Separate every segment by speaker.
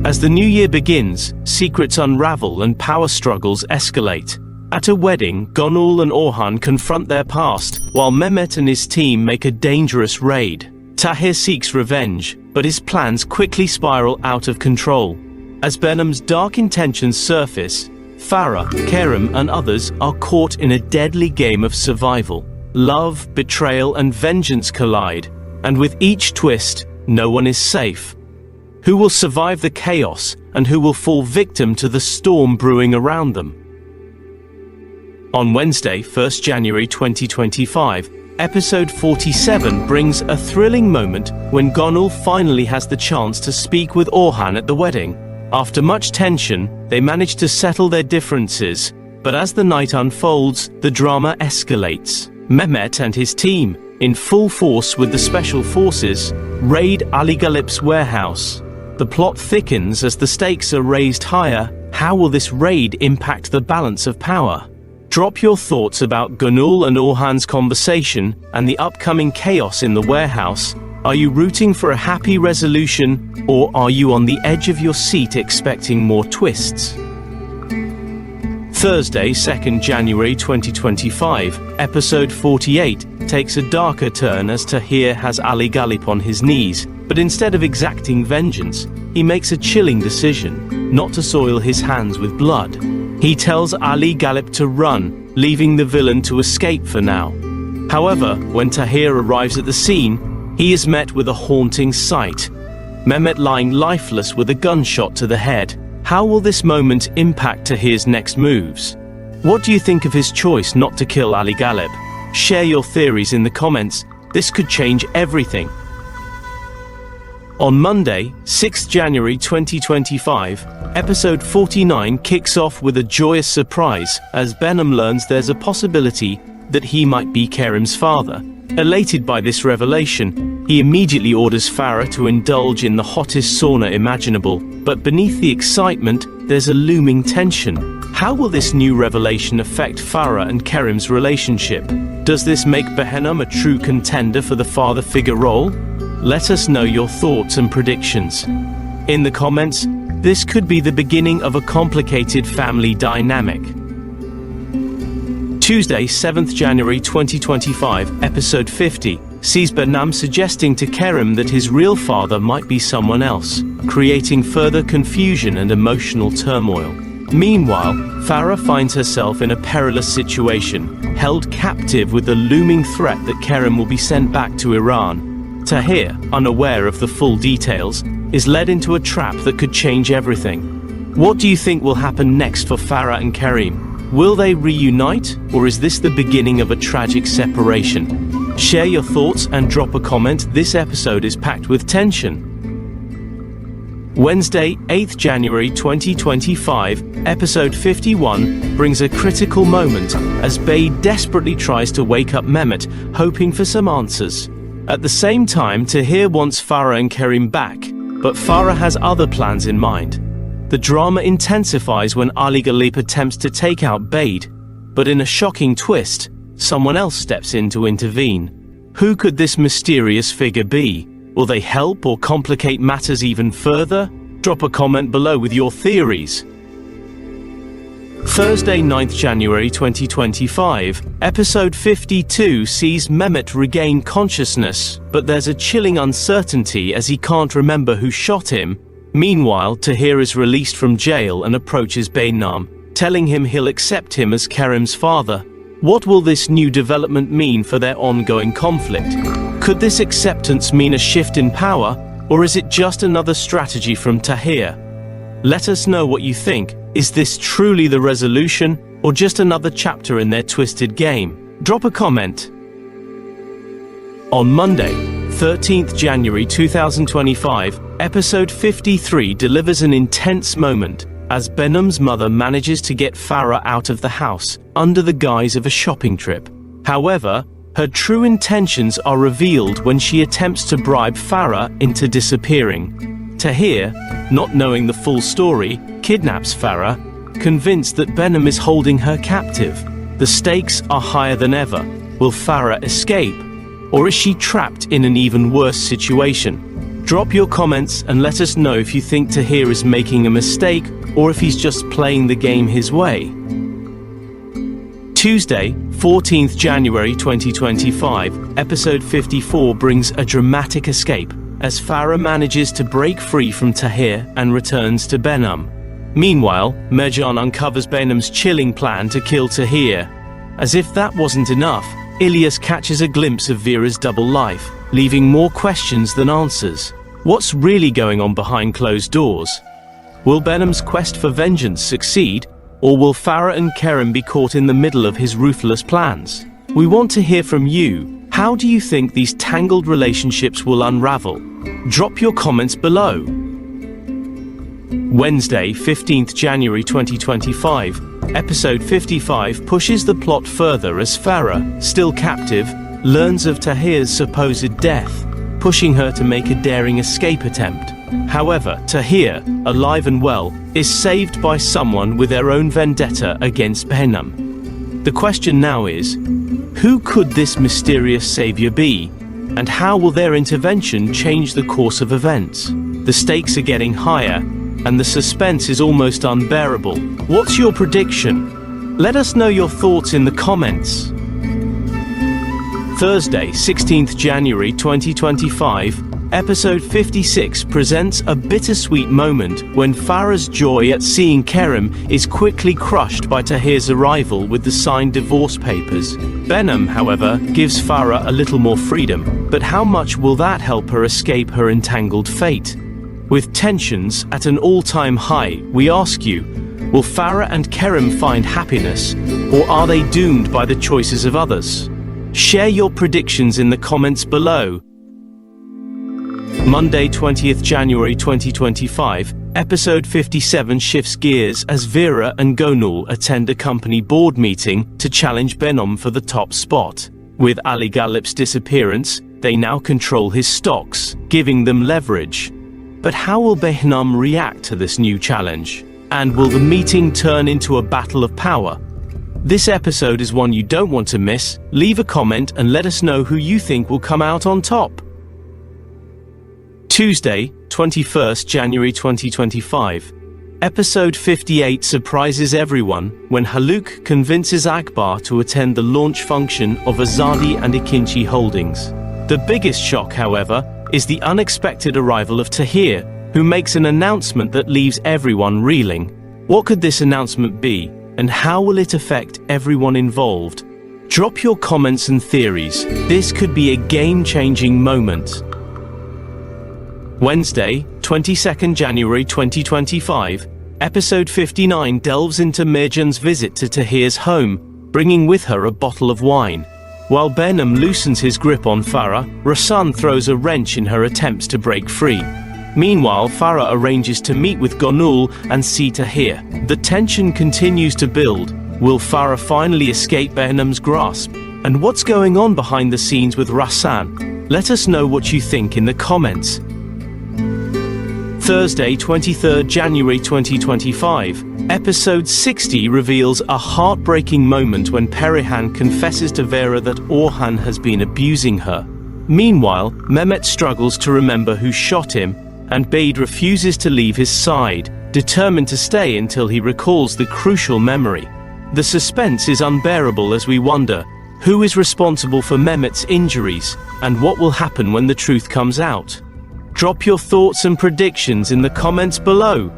Speaker 1: As the new year begins, secrets unravel and power struggles escalate. At a wedding, Gonul and Orhan confront their past, while Mehmet and his team make a dangerous raid. Tahir seeks revenge, but his plans quickly spiral out of control. As Benham's dark intentions surface, Farah, Kerem and others are caught in a deadly game of survival. Love, betrayal and vengeance collide, and with each twist, no one is safe. Who will survive the chaos, and who will fall victim to the storm brewing around them? On Wednesday, 1st January 2025, episode 47 brings a thrilling moment when Gonul finally has the chance to speak with Orhan at the wedding. After much tension, they manage to settle their differences, but as the night unfolds, the drama escalates. Mehmet and his team, in full force with the special forces, raid Ali Galip's warehouse. The plot thickens as the stakes are raised higher. How will this raid impact the balance of power? Drop your thoughts about Gonul and Orhan's conversation and the upcoming chaos in the warehouse. Are you rooting for a happy resolution, or are you on the edge of your seat expecting more twists? Thursday, 2nd January 2025, episode 48 takes a darker turn as Tahir has Ali Galip on his knees, but instead of exacting vengeance, he makes a chilling decision, not to soil his hands with blood. He tells Ali Galip to run, leaving the villain to escape for now. However, when Tahir arrives at the scene, he is met with a haunting sight. Mehmet lying lifeless with a gunshot to the head. How will this moment impact Tahir's next moves? What do you think of his choice not to kill Ali Galip? Share your theories in the comments. This could change everything. On Monday, 6th January 2025, episode 49 kicks off with a joyous surprise as Benham learns there's a possibility that he might be Kerem's father. Elated by this revelation, he immediately orders Farah to indulge in the hottest sauna imaginable, but beneath the excitement, there's a looming tension. How will this new revelation affect Farah and Kerem's relationship? Does this make Benham a true contender for the father figure role? Let us know your thoughts and predictions. In the comments, this could be the beginning of a complicated family dynamic. Tuesday, 7th January 2025, episode 50, sees Naam suggesting to Kerem that his real father might be someone else, creating further confusion and emotional turmoil. Meanwhile, Farah finds herself in a perilous situation, held captive with the looming threat that Kerem will be sent back to Iran. Tahir, unaware of the full details, is led into a trap that could change everything. What do you think will happen next for Farah and Kerem? Will they reunite, or is this the beginning of a tragic separation? Share your thoughts and drop a comment. This episode is packed with tension. Wednesday, 8th January 2025, episode 51 brings a critical moment as Bey desperately tries to wake up Mehmet, hoping for some answers. At the same time, Tahir wants Farah and Kerem back, but Farah has other plans in mind. The drama intensifies when Ali Galip attempts to take out Bade, but in a shocking twist, someone else steps in to intervene. Who could this mysterious figure be? Will they help or complicate matters even further? Drop a comment below with your theories. Thursday, 9th January 2025, episode 52 sees Mehmet regain consciousness, but there's a chilling uncertainty as he can't remember who shot him. Meanwhile, Tahir is released from jail and approaches Naam, telling him he'll accept him as Kerem's father. What will this new development mean for their ongoing conflict? Could this acceptance mean a shift in power, or is it just another strategy from Tahir? Let us know what you think. Is this truly the resolution, or just another chapter in their twisted game? Drop a comment. On Monday, 13th January 2025, episode 53 delivers an intense moment as Benham's mother manages to get Farah out of the house under the guise of a shopping trip. However, her true intentions are revealed when she attempts to bribe Farah into disappearing. Tahir, not knowing the full story, kidnaps Farah, convinced that Benham is holding her captive. The stakes are higher than ever. Will Farah escape? Or is she trapped in an even worse situation? Drop your comments and let us know if you think Tahir is making a mistake or if he's just playing the game his way. Tuesday, 14th January 2025, episode 54 brings a dramatic escape as Farah manages to break free from Tahir and returns to Naam. Meanwhile, Merjan uncovers Naam's chilling plan to kill Tahir. As if that wasn't enough, Ilyas catches a glimpse of Vera's double life, leaving more questions than answers. What's really going on behind closed doors? Will Naam's quest for vengeance succeed, or will Farah and Kerem be caught in the middle of his ruthless plans? We want to hear from you. How do you think these tangled relationships will unravel? Drop your comments below. Wednesday, 15th January 2025, episode 55 pushes the plot further as Farah, still captive, learns of Tahir's supposed death, pushing her to make a daring escape attempt. However, Tahir, alive and well, is saved by someone with their own vendetta against Naam. The question now is, who could this mysterious savior be, and how will their intervention change the course of events? The stakes are getting higher, and the suspense is almost unbearable. What's your prediction? Let us know your thoughts in the comments. Thursday, 16th January 2025, episode 56 presents a bittersweet moment when Farah's joy at seeing Kerem is quickly crushed by Tahir's arrival with the signed divorce papers. Naam, however, gives Farah a little more freedom, but how much will that help her escape her entangled fate? With tensions at an all-time high, we ask you, will Farah and Kerem find happiness, or are they doomed by the choices of others? Share your predictions in the comments below. Monday, 20th January 2025, episode 57 shifts gears as Vera and Gonul attend a company board meeting to challenge Naam for the top spot. With Ali Ghalib's disappearance, they now control his stocks, giving them leverage. But how will Naam react to this new challenge? And will the meeting turn into a battle of power? This episode is one you don't want to miss. Leave a comment and let us know who you think will come out on top. Tuesday, 21st January 2025. Episode 58 surprises everyone when Haluk convinces Akbar to attend the launch function of Azadi and Ikinci Holdings. The biggest shock, however, is the unexpected arrival of Tahir, who makes an announcement that leaves everyone reeling. What could this announcement be, and how will it affect everyone involved? Drop your comments and theories. This could be a game-changing moment. Wednesday, 22nd January 2025, episode 59 delves into Merjan's visit to Tahir's home, bringing with her a bottle of wine. While Naam loosens his grip on Farah, Rasan throws a wrench in her attempts to break free. Meanwhile, Farah arranges to meet with Gonul and see Tahir. The tension continues to build. Will Farah finally escape Naam's grasp? And what's going on behind the scenes with Rasan? Let us know what you think in the comments. Thursday, 23rd January 2025, episode 60 reveals a heartbreaking moment when Perihan confesses to Vera that Orhan has been abusing her. Meanwhile, Mehmet struggles to remember who shot him, and Bade refuses to leave his side, determined to stay until he recalls the crucial memory. The suspense is unbearable as we wonder, who is responsible for Mehmet's injuries, and what will happen when the truth comes out? Drop your thoughts and predictions in the comments below.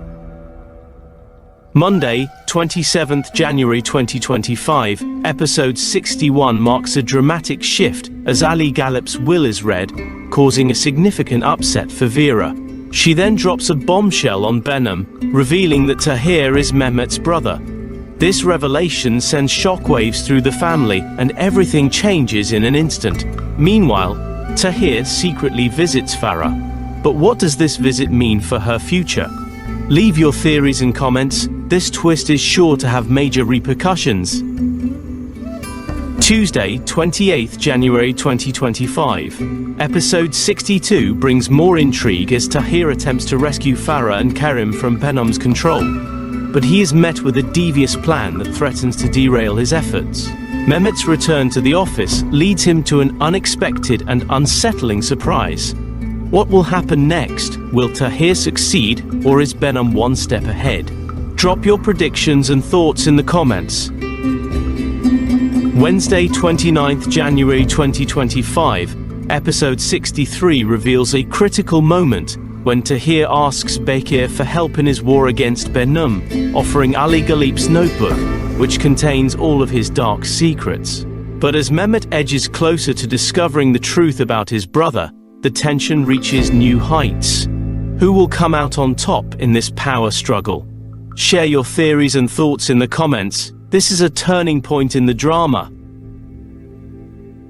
Speaker 1: Monday, 27th January 2025, episode 61 marks a dramatic shift as Ali Ghalib's will is read, causing a significant upset for Vera. She then drops a bombshell on Naam, revealing that Tahir is Mehmet's brother. This revelation sends shockwaves through the family, and everything changes in an instant. Meanwhile, Tahir secretly visits Farah. But what does this visit mean for her future? Leave your theories and comments. This twist is sure to have major repercussions. Tuesday, 28th January 2025. Episode 62 brings more intrigue as Tahir attempts to rescue Farah and Kerem from Naam's control. But he is met with a devious plan that threatens to derail his efforts. Mehmet's return to the office leads him to an unexpected and unsettling surprise. What will happen next? Will Tahir succeed, or is Behnam one step ahead? Drop your predictions and thoughts in the comments. Wednesday, 29th January 2025, episode 63 reveals a critical moment when Tahir asks Bekir for help in his war against Behnam, offering Ali Ghalip's notebook, which contains all of his dark secrets. But as Mehmet edges closer to discovering the truth about his brother, the tension reaches new heights. Who will come out on top in this power struggle? Share your theories and thoughts in the comments. This is a turning point in the drama.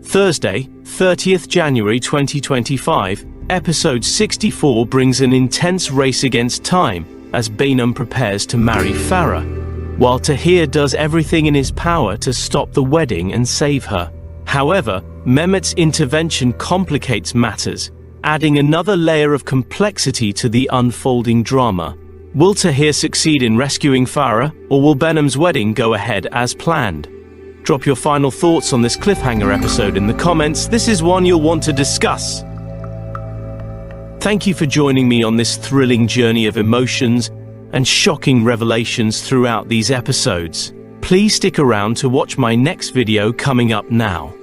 Speaker 1: Thursday, 30th January 2025, episode 64 brings an intense race against time as Behnam prepares to marry Farah, while Tahir does everything in his power to stop the wedding and save her. However, Mehmet's intervention complicates matters, adding another layer of complexity to the unfolding drama. Will Tahir succeed in rescuing Farah, or will Behnam's wedding go ahead as planned? Drop your final thoughts on this cliffhanger episode in the comments. This is one you'll want to discuss. Thank you for joining me on this thrilling journey of emotions and shocking revelations throughout these episodes. Please stick around to watch my next video coming up now.